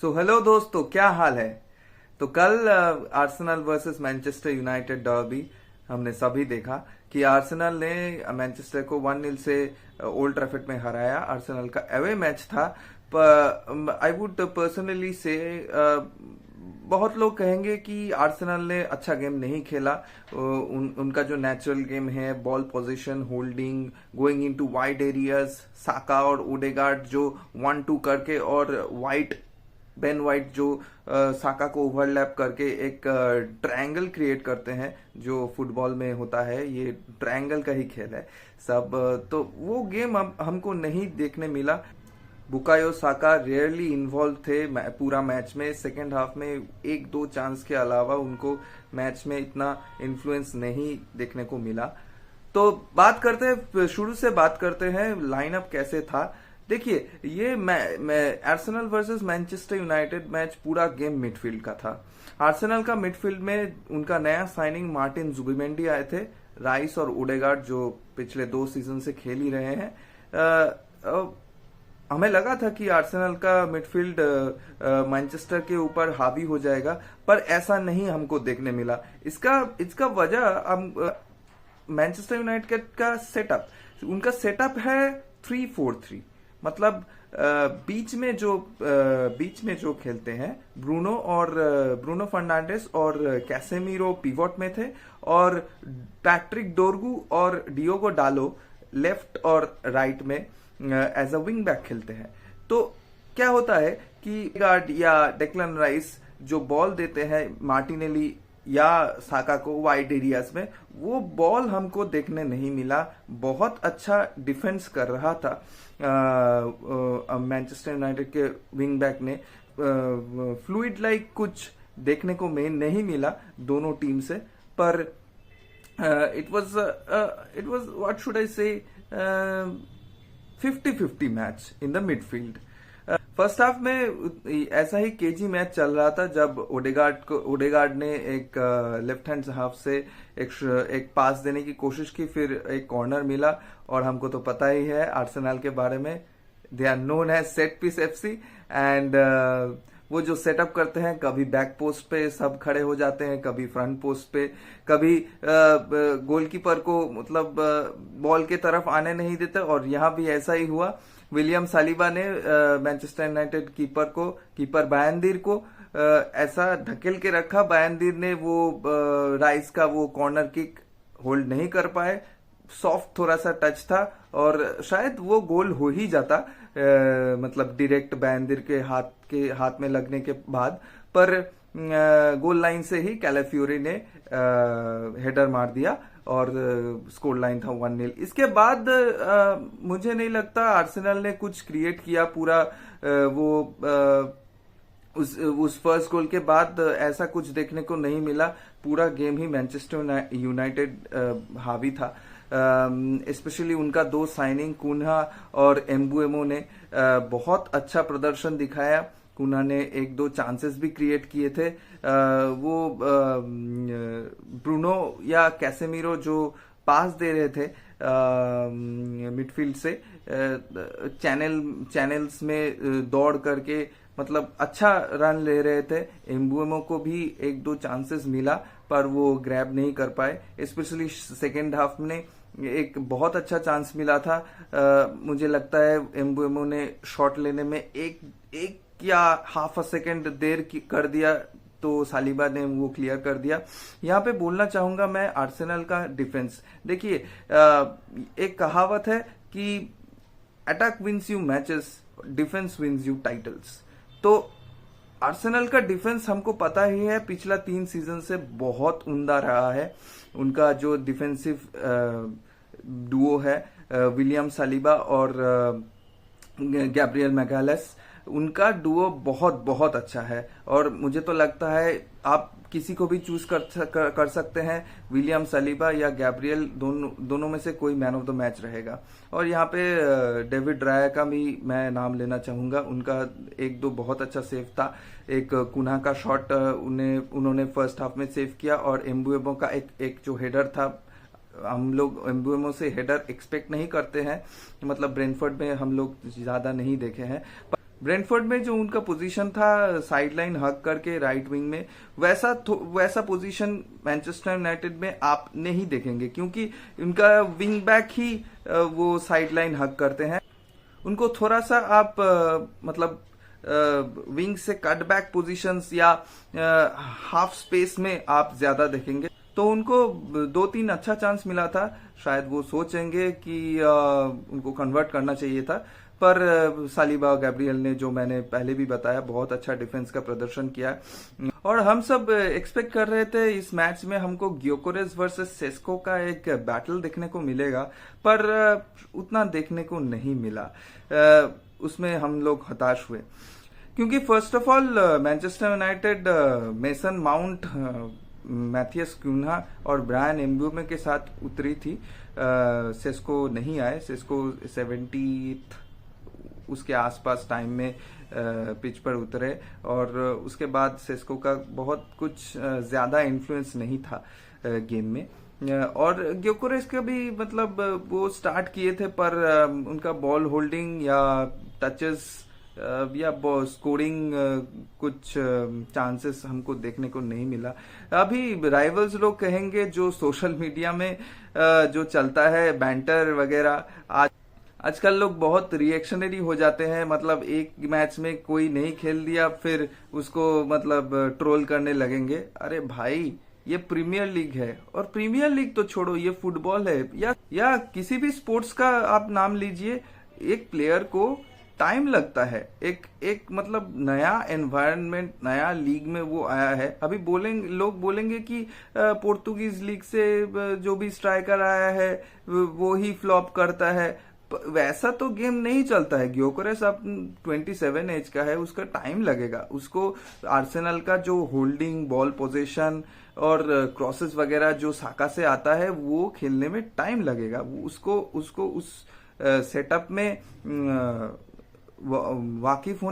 So hello दोस्तों, क्या हाल है। तो कल Arsenal versus Manchester United derby हमने सभी देखा कि आर्सेनल ने मैनचेस्टर को 1-0 से ओल्ड ट्रैफर्ड में हराया। आर्सेनल का अवे मैच था, पर आई वुड पर्सनली से बहुत लोग कहेंगे कि आर्सेनल ने अच्छा गेम नहीं खेला। उनका जो नेचुरल गेम है, ball position, holding, going into wide areas, Saka और ओडेगार्ड जो 1-2 करके और बेन वाइट जो साका को ओवरलैप करके एक ट्रायंगल क्रिएट करते हैं, जो फुटबॉल में होता है, ये ट्रायंगल का ही खेल है सब। तो वो गेम अब हमको नहीं देखने मिला। बुकायो साका रेयरली इन्वॉल्व थे पूरा मैच में। सेकेंड हाफ में एक दो चांस के अलावा उनको मैच में इतना इन्फ्लुएंस नहीं देखने को मिला। तो बात करते हैं, शुरू से बात करते हैं लाइनअप कैसे था। देखिए, ये Arsenal versus Manchester United match पूरा गेम मिडफील्ड का था। आर्सेनल का मिडफील्ड में उनका नया साइनिंग मार्टिन जुबिमेंडी आए थे। राइस और ओडेगार्ड जो पिछले 2 सीजन से खेल ही रहे हैं। हमें लगा था कि आर्सेनल का मिडफील्ड मैनचेस्टर के ऊपर हावी हो जाएगा, पर ऐसा नहीं हमको देखने मिला। इसका वजह मैनचेस्टर यूनाइटेड का सेटअप, उनका सेटअप है 3-4-3। मतलब बीच में जो खेलते हैं, ब्रूनो फर्नांडिस और कैसेमीरो पिवोट में थे, और पैट्रिक डोरगू और डियोगो डालो लेफ्ट और राइट में एज अ विंग बैक खेलते हैं। तो क्या होता है कि गार्ड या डेक्लन राइस जो बॉल देते हैं मार्टिनेली या साका को वाइड एरियाज में, वो बॉल हमको देखने नहीं मिला। बहुत अच्छा डिफेंस कर रहा था मैनचेस्टर यूनाइटेड के विंग बैक ने। फ्लूइड लाइक कुछ देखने को नहीं मिला दोनों टीम से, पर it was what should I से 50-50 match in the midfield. First half में ऐसा ही केजी मैच चल रहा था, जब ओडेगार्ड ने एक लेफ्ट हैंड हाफ से एक पास देने की कोशिश की, फिर एक कॉर्नर मिला। और हमको तो पता ही है आर्सेनल के बारे में, they are known as set piece FC. And वो जो सेटअप करते हैं, कभी बैक पोस्ट पे सब खड़े हो जाते हैं, कभी फ्रंट पोस्ट पे, कभी गोलकीपर को मतलब बॉल के तरफ आने नहीं देते। और यहाँ भी ऐसा ही हुआ। विलियम सालिबा ने मैनचेस्टर यूनाइटेड कीपर बायनदीर को ऐसा ढकेल के रखा। बायनदीर ने वो राइस का वो कॉर्नर किक होल्ड नहीं कर पाए। सॉफ्ट थोड़ा सा टच था और शायद वो गोल हो ही जाता, मतलब डायरेक्ट बायनदीर के हाथ में लगने के बाद। पर गोल लाइन से ही कैलाफियोरी ने हेडर मार दिया और स्कोर लाइन था 1-0। इसके बाद मुझे नहीं लगता आर्सेनल ने कुछ क्रिएट किया पूरा। उस फर्स्ट गोल के बाद ऐसा कुछ देखने को नहीं मिला। पूरा गेम ही मैनचेस्टर यूनाइटेड हावी था। स्पेशली उनका 2 साइनिंग कुन्हा और एम्बुएमो ने बहुत अच्छा प्रदर्शन दिखाया। कुन्हा ने 1-2 चांसेस भी क्रिएट किए थे। वो ब्रूनो या कैसेमीरो जो पास दे रहे थे मिडफील्ड से, चैनल्स में दौड़ करके मतलब अच्छा रन ले रहे थे। एम्बुएमो को भी 1-2 चांसेस मिला, पर वो ग्रैब नहीं कर पाए। स्पेशली सेकेंड हाफ में एक बहुत अच्छा चांस मिला था। मुझे लगता है एम्बुएमो ने शॉट लेने में एक या हाफ अ सेकेंड देर कर दिया, तो सालिबा ने वो क्लियर कर दिया। यहाँ पे बोलना चाहूंगा मैं आर्सेनल का डिफेंस। देखिए, एक कहावत है कि attack wins you matches, defence wins you titles. तो आर्सेनल का डिफेंस हमको पता ही है, पिछला 3 सीजन से बहुत उम्दा रहा है। उनका जो डिफेंसिव डुओ है, विलियम सालिबा और गैब्रियल मैगालेस, उनका डुओ बहुत अच्छा है। और मुझे तो लगता है आप किसी को भी चूज कर सकते हैं, विलियम सालिबा या गैब्रियल, दोनों में से कोई मैन ऑफ द मैच रहेगा। और यहाँ पे डेविड राया का भी मैं नाम लेना चाहूंगा। उनका 1-2 बहुत अच्छा सेव था। एक कुन्हा का शॉट उन्होंने फर्स्ट हाफ में सेव किया, और एम्बुएमो का एक जो हेडर था, हम लोग एम्बुएमो से हेडर एक्सपेक्ट नहीं करते हैं, मतलब ब्रेंटफोर्ड में हम लोग ज्यादा नहीं देखे हैं। ब्रेंटफोर्ड में जो उनका पोजीशन था साइड लाइन हग करके राइट विंग में, वैसा पोजीशन मैनचेस्टर यूनाइटेड में आप नहीं देखेंगे, क्योंकि उनका विंग बैक ही वो साइड लाइन हग करते हैं। उनको थोड़ा सा आप मतलब विंग से कट बैक पोजिशंस या हाफ स्पेस में आप ज्यादा देखेंगे। तो उनको 2-3 अच्छा चांस मिला था, शायद वो सोचेंगे कि उनको कन्वर्ट करना चाहिए था, पर सालिबा गैब्रियल ने, जो मैंने पहले भी बताया, बहुत अच्छा डिफेंस का प्रदर्शन किया। और हम सब एक्सपेक्ट कर रहे थे इस मैच में हमको ग्योकोरेस वर्सेस सेस्को का एक बैटल देखने को मिलेगा, पर उतना देखने को नहीं मिला। उसमें हम लोग हताश हुए, क्योंकि first of all Manchester United Mason Mount, Matheus Cunha और ब्रायन एम्ब्यूमे के साथ उतरी थी। सेस्को नहीं आए। सेस्को 70th उसके आसपास टाइम में पिच पर उतरे, और उसके बाद सेस्को का बहुत कुछ ज्यादा इन्फ्लुएंस नहीं था गेम में। और ग्योकोरेस का भी मतलब वो स्टार्ट किए थे, पर उनका बॉल होल्डिंग या टचेस या स्कोरिंग कुछ चांसेस हमको देखने को नहीं मिला। अभी राइवल्स लोग कहेंगे, जो सोशल मीडिया में जो चलता है बैंटर वगैरह, आजकल लोग बहुत रिएक्शनरी हो जाते हैं। मतलब एक मैच में कोई नहीं खेल दिया, फिर उसको मतलब ट्रोल करने लगेंगे। अरे भाई, ये प्रीमियर लीग है, और प्रीमियर लीग तो छोड़ो, ये फुटबॉल है या किसी भी स्पोर्ट्स का आप नाम लीजिए। एक प्लेयर को टाइम लगता है, एक मतलब नया एनवायरनमेंट, नया लीग में वो आया है। अभी लोग बोलेंगे कि पोर्तुगीज लीग से जो भी स्ट्राइकर आया है वो ही फ्लॉप करता है। वैसा तो गेम नहीं चलता है। ग्योकोरेस अब 27 एज का है, उसका टाइम लगेगा। उसको आर्सेनल का जो होल्डिंग, बॉल पोजीशन और क्रॉसेस वगैरह जो साका से आता है, वो खेलने में टाइम लगेगा। उसको उस सेटअप में वाकिफ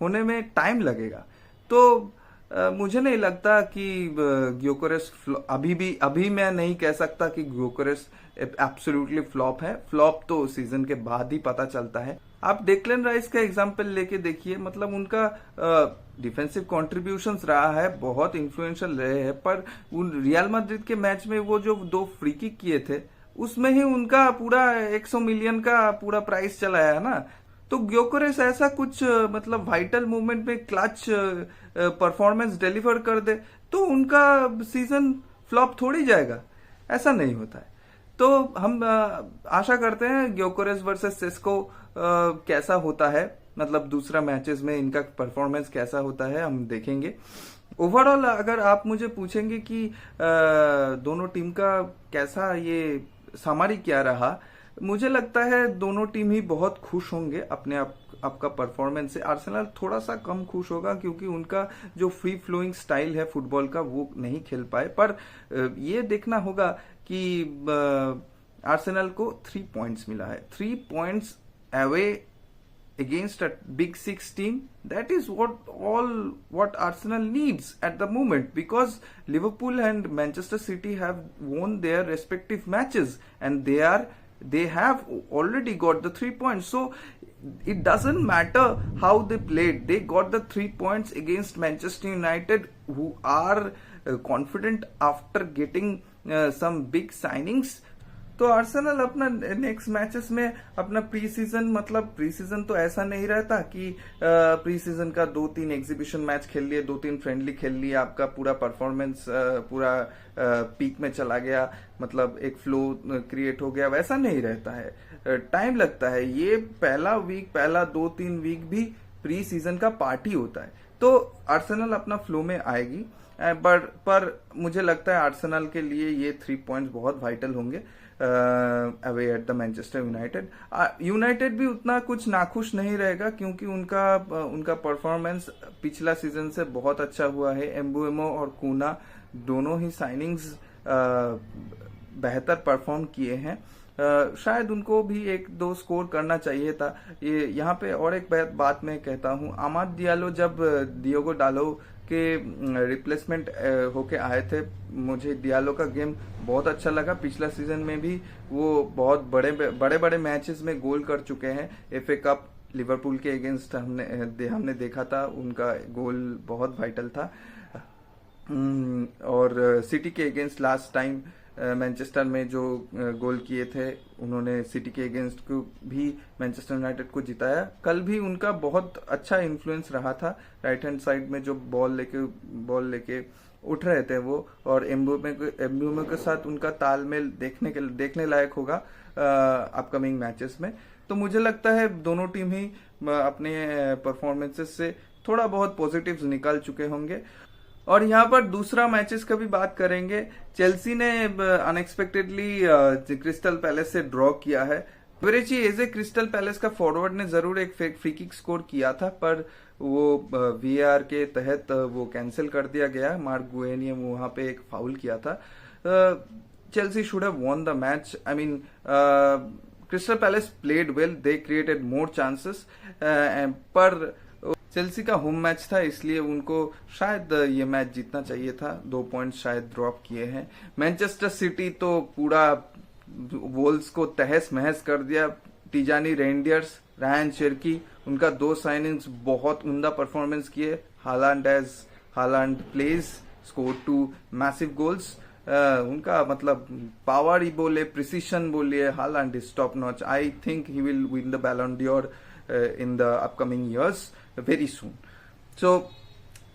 होने में टाइम लगेगा। तो मुझे नहीं लगता कि ग्योकोरेस अभी मैं नहीं कह सकता कि ग्योकोरेस एब्सोल्युटली फ्लॉप है। फ्लॉप तो सीजन के बाद ही पता चलता है। आप डेक्लन राइस का एग्जांपल लेके देखिए, मतलब उनका डिफेंसिव कंट्रीब्यूशंस रहा है, बहुत इन्फ्लुएंशियल रहे हैं, पर उन रियल मैड्रिड के मैच में वो जो 2 फ्री किक किए थे, उसमें ही उनका पूरा 100 मिलियन का पूरा प्राइस चला है ना। तो ग्योकोरेस ऐसा कुछ मतलब वाइटल मोमेंट में क्लच परफॉर्मेंस डिलीवर कर दे तो उनका सीजन फ्लॉप थोड़ी जाएगा, ऐसा नहीं होता है। तो हम आशा करते हैं ग्योकोरेस वर्सेस सेस्को कैसा होता है, मतलब दूसरा मैचेस में इनका परफॉर्मेंस कैसा होता है, हम देखेंगे। ओवरऑल अगर आप मुझे पूछेंगे कि दोनों टीम का कैसा ये सामारी क्या रहा, मुझे लगता है दोनों टीम ही बहुत खुश होंगे अपने आपका परफॉर्मेंस से। आर्सेनल थोड़ा सा कम खुश होगा, क्योंकि उनका जो फ्री फ्लोइंग स्टाइल है फुटबॉल का, वो नहीं खेल पाए। पर ये देखना होगा कि आर्सेनल को 3 पॉइंट्स मिला है, 3 points away against a big 6 team. That is what Arsenal needs at the moment, because Liverpool and Manchester City have won their respective matches, and they have already got the 3 points. So it doesn't matter how they played, they got the 3 points against Manchester United, who are confident after getting some big signings. तो Arsenal अपना next matches में अपना pre season तो ऐसा नहीं रहता कि pre season का 2-3 एग्जीबिशन मैच खेल लिए, 2-3 फ्रेंडली खेल लिए, आपका पूरा परफॉर्मेंस पूरा पीक में चला गया, मतलब एक फ्लो क्रिएट हो गया, वैसा नहीं रहता है। टाइम लगता है। ये पहला 2-3 वीक भी प्री सीजन का पार्ट ही होता है। तो आर्सेनल अपना फ्लो में आएगी, पर मुझे लगता है आर्सेनल के लिए ये 3 पॉइंट्स बहुत वाइटल होंगे away at the Manchester United भी उतना कुछ नाखुश नहीं रहेगा, क्योंकि उनका परफॉर्मेंस पिछला सीजन से बहुत अच्छा हुआ है। एम्बुएमो और कूना दोनों ही साइनिंग्स बेहतर परफॉर्म किए हैं। शायद उनको भी 1-2 स्कोर करना चाहिए था। ये यहाँ पे और एक बात मैं कहता हूँ, आमाद डियालो जब डियोगो डालो के रिप्लेसमेंट होके आए थे, मुझे डियालो का गेम बहुत अच्छा लगा। पिछला सीजन में भी वो बहुत बड़े मैचेस में गोल कर चुके हैं, FA कप लिवरपूल के अगेंस्ट हमने देखा था, उनका गोल बहुत वाइटल था। और सिटी के अगेंस्ट लास्ट टाइम मैनचेस्टर में जो गोल किए थे, उन्होंने सिटी के अगेंस्ट को भी मैनचेस्टर यूनाइटेड को जिताया। कल भी उनका बहुत अच्छा इन्फ्लुएंस रहा था, राइट हैंड साइड में जो बॉल लेके उठ रहे थे वो, और एम्बुमे के साथ उनका तालमेल देखने लायक होगा अपकमिंग मैचेस में। तो मुझे लगता है दोनों टीम ही अपने परफॉर्मेंसेस से थोड़ा बहुत पॉजिटिव्स निकाल चुके होंगे। और यहाँ पर दूसरा मैचेस का भी बात करेंगे। चेल्सी ने अनएक्सपेक्टेडली क्रिस्टल पैलेस से ड्रॉ किया है। वेरेची एज ए क्रिस्टल पैलेस का फॉरवर्ड ने जरूर एक फ्री किक स्कोर किया था, पर वो वीआर के तहत वो कैंसिल कर दिया गया। मार्क गुए ने वहां पे एक फाउल किया था। Chelsea should have won the match. I mean crystal palace played well, they created more chances, पर चेल्सी का होम मैच था, इसलिए उनको शायद ये मैच जीतना चाहिए था। 2 पॉइंट शायद ड्रॉप किए हैं। मैनचेस्टर सिटी तो पूरा वोल्स को तहस महस कर दिया। टिजानी रेंडियर्स, रायन शेरकी, उनका 2 साइनिंग्स बहुत उम्दा परफॉर्मेंस किए। Haaland plays, score 2 massive goals. उनका मतलब पावर ही बोले, प्रिसीशन बोलिए, Haaland is top notch. I think he will win the Ballon d'Or in the upcoming years very soon. So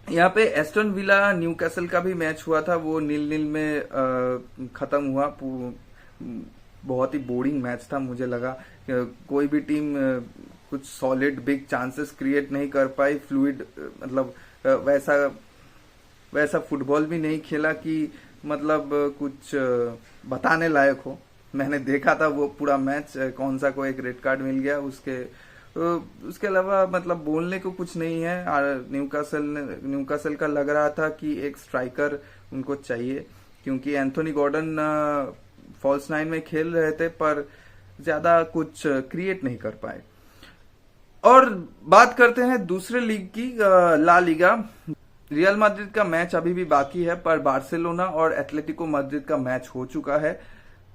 यहाँ पे एस्टन विला न्यूकैसल का भी मैच हुआ था, वो 0-0 में खत्म हुआ। बहुत ही बोरिंग मैच था। मुझे लगा कोई भी टीम कुछ सॉलिड बिग चांसेस क्रिएट नहीं कर पाई। फ्लूइड मतलब वैसा फुटबॉल भी नहीं खेला कि मतलब कुछ बताने लायक हो। मैंने देखा था वो पूरा मैच, कौन सा को एक रेड कार्ड मिल गया, उसके अलावा मतलब बोलने को कुछ नहीं है। न्यूकासल का लग रहा था कि एक स्ट्राइकर उनको चाहिए, क्योंकि एंथोनी गॉर्डन फॉल्स 9 में खेल रहे थे पर ज्यादा कुछ क्रिएट नहीं कर पाए। और बात करते हैं दूसरे लीग की, ला लीगा। रियल मैड्रिड का मैच अभी भी बाकी है, पर बार्सिलोना और एटलेटिको मैड्रिड का मैच हो चुका है।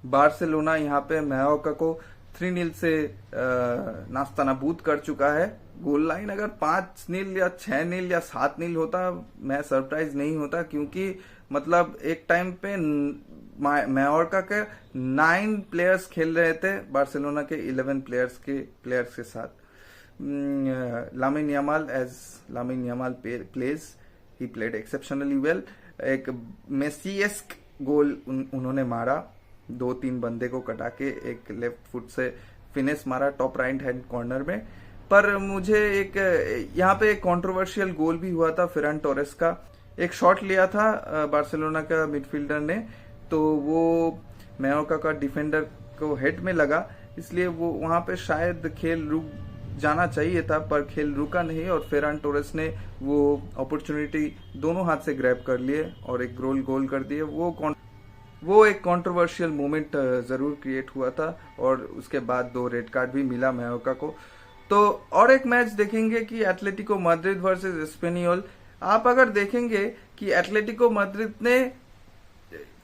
बार्सिलोना यहाँ पे मायोर्का को 3-0 से नास्ता नाबूद कर चुका है। गोल लाइन अगर 5-0 या 6-0 या 7-0 होता, मैं सरप्राइज नहीं होता, क्योंकि मतलब एक टाइम पे मायोर्का के 9 प्लेयर्स खेल रहे थे बार्सिलोना के 11 प्लेयर्स के साथ। Lamine Yamal plays, he played exceptionally well. एक मेसीएस्क गोल उन्होंने मारा, 2-3 बंदे को कटा के एक लेफ्ट फुट से फिनिश मारा टॉप राइट हैंड कॉर्नर में। पर मुझे एक यहाँ पे एक कंट्रोवर्शियल गोल भी हुआ था। फेरन टोरेस का एक शॉट लिया था बार्सिलोना का मिडफील्डर ने, तो वो मायोर्का का डिफेंडर को हेड में लगा, इसलिए वो वहां पे शायद खेल रुक जाना चाहिए था, पर खेल रुका नहीं और फेरन टोरेस ने वो अपॉर्चुनिटी दोनों हाथ से ग्रैब कर लिए और एक गोल कर दिए। वो एक कंट्रोवर्शियल मोमेंट जरूर क्रिएट हुआ था और उसके बाद 2 रेड कार्ड भी मिला मायोर्का को। तो और एक मैच देखेंगे कि एटलेटिको मैड्रिड वर्सेस एस्पेनियोल। आप अगर देखेंगे कि एटलेटिको मैड्रिड ने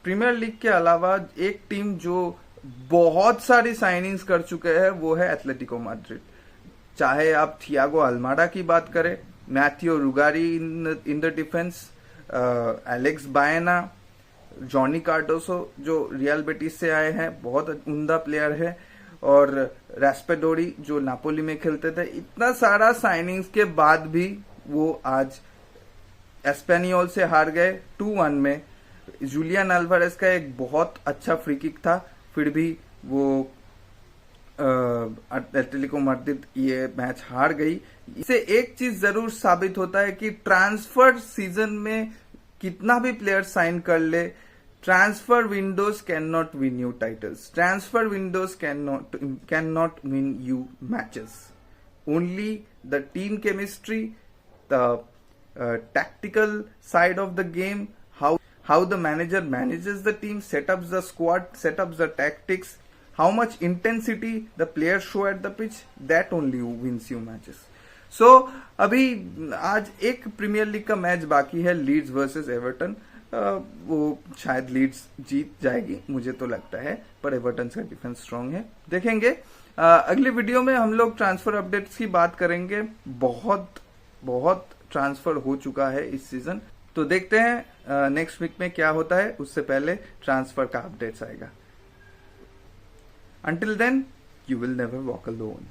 प्रीमियर लीग के अलावा एक टीम जो बहुत सारी साइनिंग्स कर चुके हैं, वो है एटलेटिको मैड्रिड। चाहे आप थियागो अल्माडा की बात करें, मैथियो रुगारी इन द डिफेंस, एलेक्स बायना, जॉनी कार्डोसो जो रियल बेटिस से आए हैं, बहुत उम्दा प्लेयर है, और रास्पेडोरी जो नापोली में खेलते थे। इतना सारा साइनिंग्स के बाद भी वो आज एस्पेनियोल से हार गए 2-1 में। जूलियन अल्वारेस का एक बहुत अच्छा फ्री किक था, फिर भी वो एटलेटिको मैड्रिड ये मैच हार गई। इससे एक चीज जरूर साबित होता है कि ट्रांसफर सीजन में कितना भी प्लेयर साइन कर ले, transfer Windows can not win you titles, transfer Windows can not win you matches. Only the team chemistry, the tactical side of the game, how the manager manages the team, set ups the squad, set ups the tactics, how much intensity the players show at the pitch, that only wins you matches. So अभी आज एक premiere league का match बाकी है, Leeds versus Everton. वो शायद Leeds जीत जाएगी, मुझे तो लगता है, पर एवर्टन का डिफेंस स्ट्रांग है, देखेंगे। अगली वीडियो में हम लोग ट्रांसफर अपडेट्स की बात करेंगे। बहुत बहुत ट्रांसफर हो चुका है इस सीजन, तो देखते हैं नेक्स्ट वीक में क्या होता है। उससे पहले ट्रांसफर का अपडेट्स आएगा। Until then, you will never walk alone.